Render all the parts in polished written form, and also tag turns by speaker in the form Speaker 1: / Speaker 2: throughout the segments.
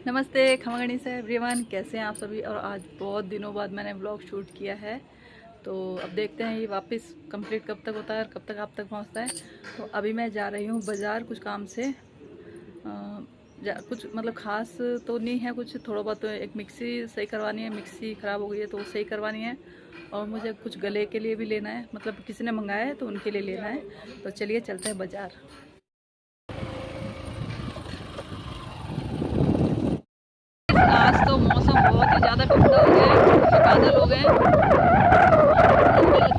Speaker 1: नमस्ते खमगणी से एवरीवन, कैसे हैं आप सभी। और आज बहुत दिनों बाद मैंने ब्लॉग शूट किया है, तो अब देखते हैं ये वापस कंप्लीट कब तक होता है और कब तक आप तक पहुंचता है। तो अभी मैं जा रही हूँ बाज़ार कुछ काम से। कुछ मतलब ख़ास तो नहीं है, कुछ थोड़ा बहुत तो एक मिक्सी सही करवानी है, मिक्सी ख़राब हो गई है तो वो सही करवानी है। और मुझे कुछ गले के लिए भी लेना है, मतलब किसी ने मंगाया है तो उनके लिए लेना है। तो चलिए चलते हैं बाज़ार। आज तो मौसम बहुत ही ज़्यादा ठंडा हो गया है, बादल हो गए हैं।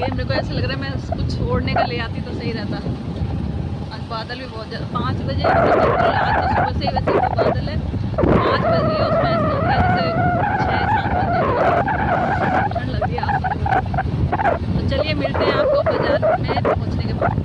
Speaker 1: मेरे को ऐसा लग रहा है मैं कुछ ओढ़ने का ले आती तो सही रहता। आज बादल भी बहुत ज़्यादा, 5 बजे मतलब बिल्कुल आज तो सुबह से ही वैसे तो बादल है। 5 बज रही है उसमें ऐसा लग रहा है जैसे 6-7 बजे ठंड लग रही है आज तो। तो चलिए मिलते हैं आपको बाजार में पहुँचने के बाद।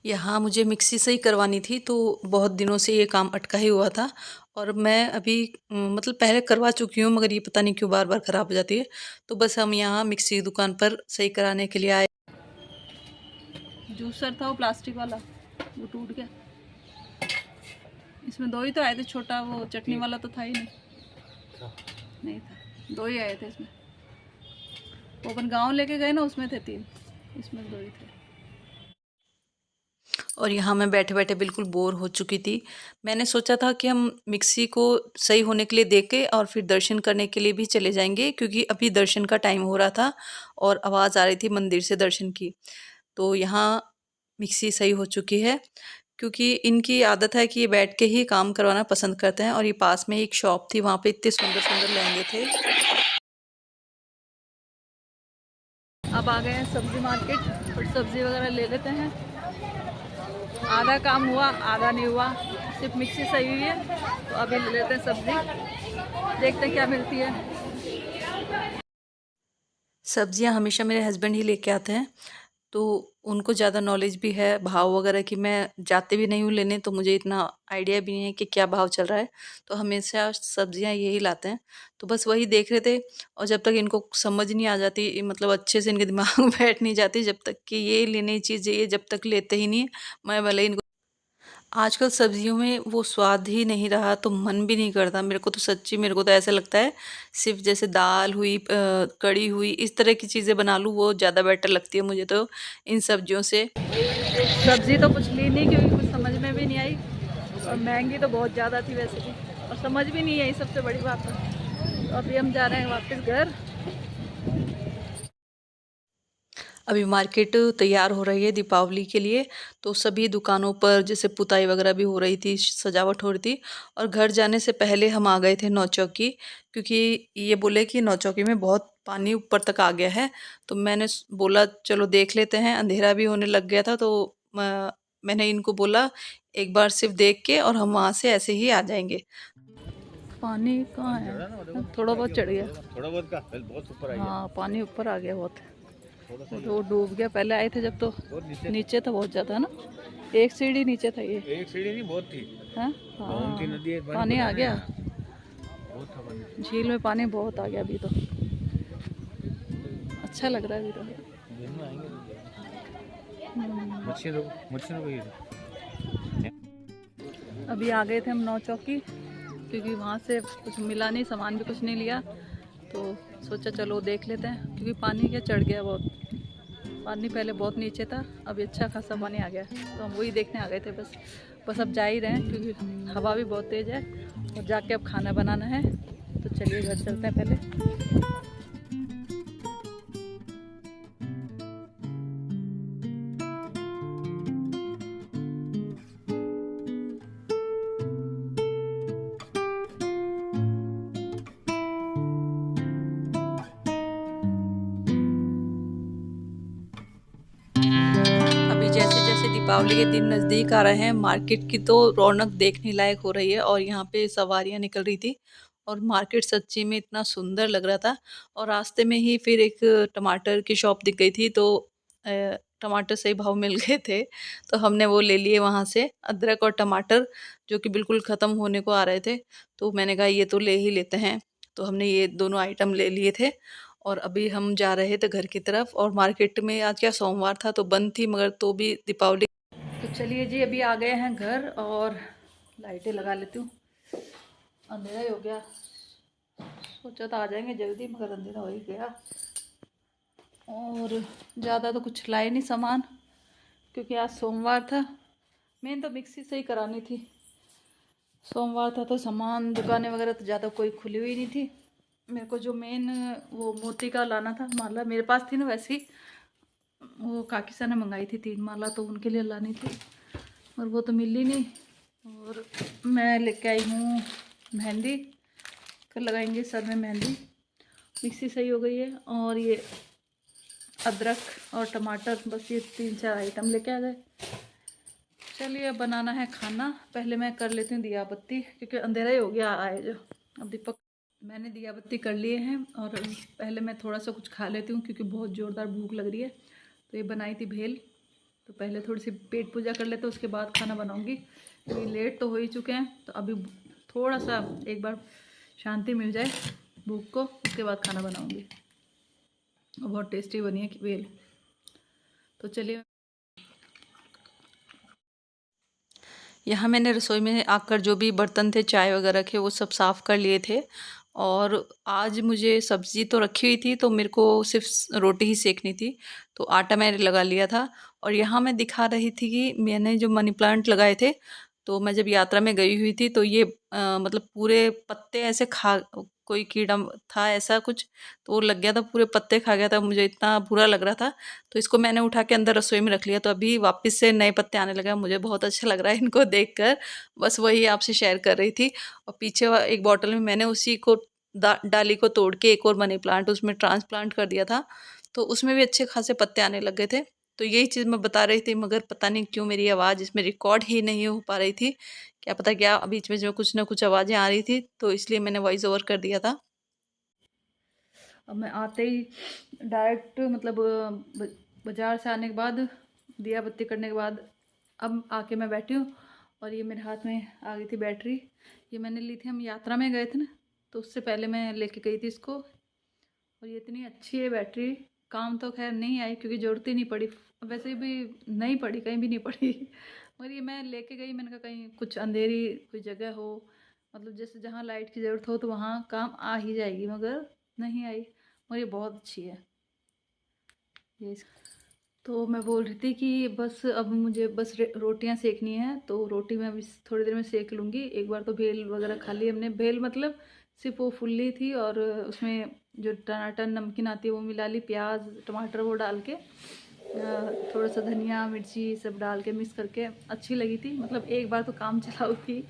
Speaker 1: यहाँ मुझे मिक्सी सही करवानी थी, तो बहुत दिनों से ये काम अटका ही हुआ था। और मैं अभी मतलब पहले करवा चुकी हूँ, मगर ये पता नहीं क्यों बार बार ख़राब हो जाती है। तो बस हम यहाँ मिक्सी दुकान पर सही कराने के लिए आए। जूसर था वो प्लास्टिक वाला, वो टूट गया। इसमें दो ही तो आए थे, छोटा वो चटनी वाला तो था ही नहीं। नहीं था, दो ही आए थे इसमें। वो अपन गाँव लेके गए ना, उसमें थे 3, इसमें 2 ही थे। और यहाँ मैं बैठे बैठे बिल्कुल बोर हो चुकी थी। मैंने सोचा था कि हम मिक्सी को सही होने के लिए देख के और फिर दर्शन करने के लिए भी चले जाएंगे, क्योंकि अभी दर्शन का टाइम हो रहा था और आवाज़ आ रही थी मंदिर से दर्शन की। तो यहाँ मिक्सी सही हो चुकी है, क्योंकि इनकी आदत है कि ये बैठ के ही काम करवाना पसंद करते हैं। और ये पास में एक शॉप थी, वहाँ पे इतने सुंदर सुंदर लहंगे थे। अब आ गए हैं सब्जी मार्केट और सब्जी वगैरह ले लेते हैं। आधा काम हुआ, आधा नहीं हुआ, सिर्फ मिक्सी सही हुई है। तो अभी ले लेते हैं सब्जी, देखते हैं क्या मिलती है। सब्जियां हमेशा मेरे हस्बैंड ही लेके आते हैं, तो उनको ज़्यादा नॉलेज भी है भाव वगैरह की। मैं जाते भी नहीं हूँ लेने, तो मुझे इतना आइडिया भी नहीं है कि क्या भाव चल रहा है। तो हमेशा सब्जियां यही लाते हैं, तो बस वही देख रहे थे। और जब तक इनको समझ नहीं आ जाती, मतलब अच्छे से इनके दिमाग में बैठ नहीं जाती, जब तक कि ये लेने चीज़ ये जब तक लेते ही नहीं, मैं भले इनको। आजकल सब्जियों में वो स्वाद ही नहीं रहा, तो मन भी नहीं करता मेरे को। तो सच्ची मेरे को तो ऐसा लगता है सिर्फ जैसे दाल हुई, कड़ी हुई, इस तरह की चीज़ें बना लूँ, वो ज़्यादा बेटर लगती है मुझे तो इन सब्जियों से। सब्जी तो कुछ ली नहीं, क्योंकि कुछ समझ में भी नहीं आई। और महंगी तो बहुत ज़्यादा थी वैसे भी, और समझ भी नहीं आई, सबसे बड़ी बात है। तो अभी हम जा रहे हैं वापस घर। अभी मार्केट तैयार हो रही है दीपावली के लिए, तो सभी दुकानों पर जैसे पुताई वगैरह भी हो रही थी, सजावट हो रही थी। और घर जाने से पहले हम आ गए थे नौचौकी, क्योंकि ये बोले कि नौचौकी में बहुत पानी ऊपर तक आ गया है। तो मैंने बोला चलो देख लेते हैं, अंधेरा भी होने लग गया था। तो मैंने इनको बोला एक बार सिर्फ देख के और हम वहाँ से ऐसे ही आ जाएंगे। पानी कहाँ है, थोड़ा बहुत चढ़ गया, थोड़ा बहुत का बहुत ऊपर आ गया। हाँ पानी ऊपर आ गया बहुत, वो डूब गया। पहले आए थे जब तो नीचे था बहुत ज़्यादा ना, एक सीढ़ी नीचे था ये।
Speaker 2: एक सीढ़ी नहीं, बहुत थी।
Speaker 1: हाँ
Speaker 2: गोमती
Speaker 1: हाँ,
Speaker 2: नदी है,
Speaker 1: पानी आ गया,
Speaker 2: बहुत था पानी।
Speaker 1: झील में पानी बहुत आ गया अभी तो। अच्छा लग रहा है अभी तो।
Speaker 2: दिन में आएंगे तो मच्छी को
Speaker 1: अभी आ गए थे हम नौचौकी, क्योंकि वहाँ से कुछ मिला नहीं, सामान भी कुछ नहीं लिया। तो सोचा चलो देख लेते हैं, क्योंकि पानी क्या चढ़ गया बहुत। पानी पहले बहुत नीचे था, अभी अच्छा खासा पानी आ गया। तो हम वही देखने आ गए थे बस। बस अब जा ही रहे हैं, क्योंकि हवा भी बहुत तेज़ है और जाके अब खाना बनाना है। तो चलिए घर चलते हैं पहले। अभी जैसे जैसे दीपावली के दिन नज़दीक आ रहे हैं, मार्केट की तो रौनक देखने लायक हो रही है। और यहाँ पे सवारियाँ निकल रही थी, और मार्केट सच्ची में इतना सुंदर लग रहा था। और रास्ते में ही फिर एक टमाटर की शॉप दिख गई थी, तो टमाटर सही भाव मिल गए थे, तो हमने वो ले लिए वहाँ से, अदरक और टमाटर, जो कि बिल्कुल ख़त्म होने को आ रहे थे। तो मैंने कहा ये तो ले ही लेते हैं। तो हमने ये दोनों आइटम ले लिए थे और अभी हम जा रहे थे घर की तरफ। और मार्केट में आज क्या सोमवार था तो बंद थी, मगर तो भी दीपावली। तो चलिए जी, अभी आ गए हैं घर और लाइटें लगा लेती हूँ, अंधेरा ही हो गया। सोचा तो आ जाएंगे जल्दी, मगर अंधेरा हो ही गया। और ज़्यादा तो कुछ लाए नहीं सामान, क्योंकि आज सोमवार था। मेन तो मिक्सी से ही करानी थी, सोमवार था तो सामान दुकानें वगैरह तो ज़्यादा कोई खुली हुई नहीं थी। मेरे को जो मेन वो मोती का लाना था माला, मेरे पास थी ना वैसे ही, वो काकी सा ने मंगाई थी 3 माला, तो उनके लिए लानी थी, और वो तो मिली नहीं। और मैं लेके आई हूँ मेहंदी, कल लगाएंगे सर में मेहंदी। मिक्सी सही हो गई है, और ये अदरक और टमाटर, बस ये 3-4 आइटम लेके आ गए। चलिए अब बनाना है खाना। पहले मैं कर लेती हूँ दिया बत्ती, क्योंकि अंधेरा ही हो गया आए जो। अब दीपक, मैंने दिया बत्ती कर लिए हैं, और पहले मैं थोड़ा सा कुछ खा लेती हूँ क्योंकि बहुत ज़ोरदार भूख लग रही है। तो ये बनाई थी भेल, तो पहले थोड़ी सी पेट पूजा कर लेते, उसके बाद खाना बनाऊँगी। तो लेट तो हो ही चुके हैं, तो अभी थोड़ा सा एक बार शांति मिल जाए भूख को, उसके बाद खाना बनाऊँगी। बहुत टेस्टी बनी है भेल। तो चलिए, यहाँ मैंने रसोई में आकर जो भी बर्तन थे चाय वगैरह के वो सब साफ़ कर लिए थे। और आज मुझे सब्ज़ी तो रखी हुई थी, तो मेरे को सिर्फ रोटी ही सेकनी थी, तो आटा मैंने लगा लिया था। और यहाँ मैं दिखा रही थी कि मैंने जो मनी प्लांट लगाए थे, तो मैं जब यात्रा में गई हुई थी तो ये मतलब पूरे पत्ते ऐसे खा, कोई कीड़ा था ऐसा कुछ, तो वो लग गया था, पूरे पत्ते खा गया था, मुझे इतना बुरा लग रहा था। तो इसको मैंने उठा के अंदर रसोई में रख लिया, तो अभी वापस से नए पत्ते आने लगे हैं। मुझे बहुत अच्छा लग रहा है इनको देखकर, बस वही आपसे शेयर कर रही थी। और पीछे एक बॉटल में मैंने उसी को डाली को तोड़ के एक और मनी प्लांट उसमें ट्रांसप्लांट कर दिया था, तो उसमें भी अच्छे खासे पत्ते आने लग गए थे। तो यही चीज़ मैं बता रही थी, मगर पता नहीं क्यों मेरी आवाज़ इसमें रिकॉर्ड ही नहीं हो पा रही थी। क्या पता क्या बीच में जो कुछ ना कुछ आवाज़ें आ रही थी, तो इसलिए मैंने वॉइस ओवर कर दिया था। अब मैं आते ही डायरेक्ट मतलब बाज़ार से आने के बाद, दिया बत्ती करने के बाद, अब आके मैं बैठी हूँ। और ये मेरे हाथ में आ गई थी बैटरी, ये मैंने ली थी, हम यात्रा में गए थे ना, तो उससे पहले मैं लेके गई थी इसको। और ये इतनी अच्छी है बैटरी, काम तो खैर नहीं आई क्योंकि ज़रूरत ही नहीं पड़ी, वैसे भी नहीं पड़ी, कहीं भी नहीं पड़ी। मगर ये मैं लेके गई, मैंने कहा कहीं कुछ अंधेरी कोई जगह हो, मतलब जैसे जहाँ लाइट की ज़रूरत हो तो वहाँ काम आ ही जाएगी, मगर नहीं आई। और ये बहुत अच्छी है ये। तो मैं बोल रही थी कि बस अब मुझे बस रोटियां सेकनी है, तो रोटी मैं अभी थोड़ी देर में सेक लूँगी। एक बार तो भेल वगैरह खा ली हमने, भेल मतलब सिर्फ वो फुल्ली थी, और उसमें जो टनाटन नमकीन आती है वो मिला ली, प्याज टमाटर वो डाल के, थोड़ा सा धनिया मिर्ची सब डाल के मिक्स करके अच्छी लगी थी। मतलब एक बार तो काम चलाऊ थी,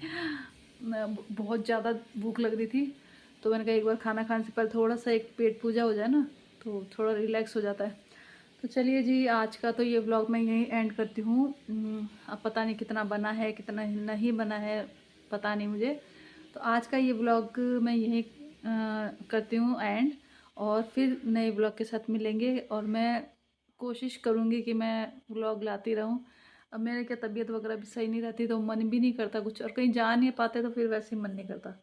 Speaker 1: बहुत ज़्यादा भूख लग रही थी, तो मैंने कहा एक बार खाना खाने से पहले थोड़ा सा एक पेट पूजा हो जाए ना, तो थोड़ा रिलैक्स हो जाता है। तो चलिए जी, आज का तो ये व्लॉग मैं यहीं एंड करती हूँ। अब पता नहीं कितना बना है कितना नहीं बना है, पता नहीं मुझे। तो आज का ये व्लॉग मैं यहीं करती हूँ एंड, और फिर नए व्लॉग के साथ मिलेंगे। और मैं कोशिश करूँगी कि मैं व्लॉग लाती रहूँ। अब मेरे क्या तबीयत वगैरह भी सही नहीं रहती, तो मन भी नहीं करता कुछ, और कहीं जा नहीं पाते तो फिर वैसे ही मन नहीं करता।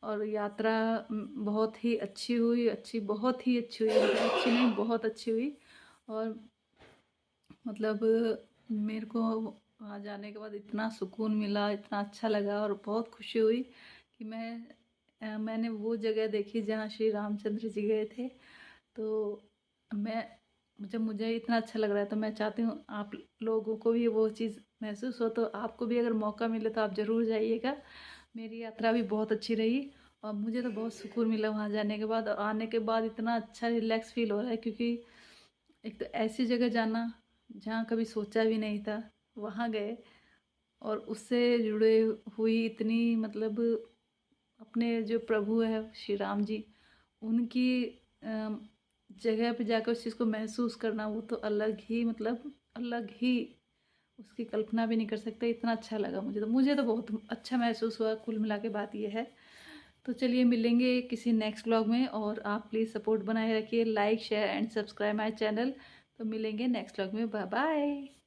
Speaker 1: और यात्रा बहुत ही अच्छी हुई, अच्छी बहुत ही अच्छी हुई, मतलब अच्छी नहीं बहुत अच्छी हुई। और मतलब मेरे को वहाँ जाने के बाद इतना सुकून मिला, इतना अच्छा लगा, और बहुत खुशी हुई कि मैंने वो जगह देखी जहाँ श्री रामचंद्र जी गए थे। तो मैं जब मुझे इतना अच्छा लग रहा है, तो मैं चाहती हूँ आप लोगों को भी वो चीज़ महसूस हो, तो आपको भी अगर मौका मिले तो आप ज़रूर जाइएगा। मेरी यात्रा भी बहुत अच्छी रही, और मुझे तो बहुत सुकून मिला वहाँ जाने के बाद। और आने के बाद इतना अच्छा रिलैक्स फील हो रहा है, क्योंकि एक तो ऐसी जगह जाना जहाँ कभी सोचा भी नहीं था, वहाँ गए, और उससे जुड़े हुई इतनी मतलब अपने जो प्रभु है श्री राम जी, उनकी जगह पे जाकर उस चीज़ को महसूस करना, वो तो अलग ही मतलब अलग ही, उसकी कल्पना भी नहीं कर सकते। इतना अच्छा लगा मुझे तो बहुत अच्छा महसूस हुआ। कुल मिला के बात ये है। तो चलिए मिलेंगे किसी नेक्स्ट व्लॉग में, और आप प्लीज़ सपोर्ट बनाए रखिए, like share and subscribe my channel. तो मिलेंगे नेक्स्ट व्लॉग में, बाय बाय।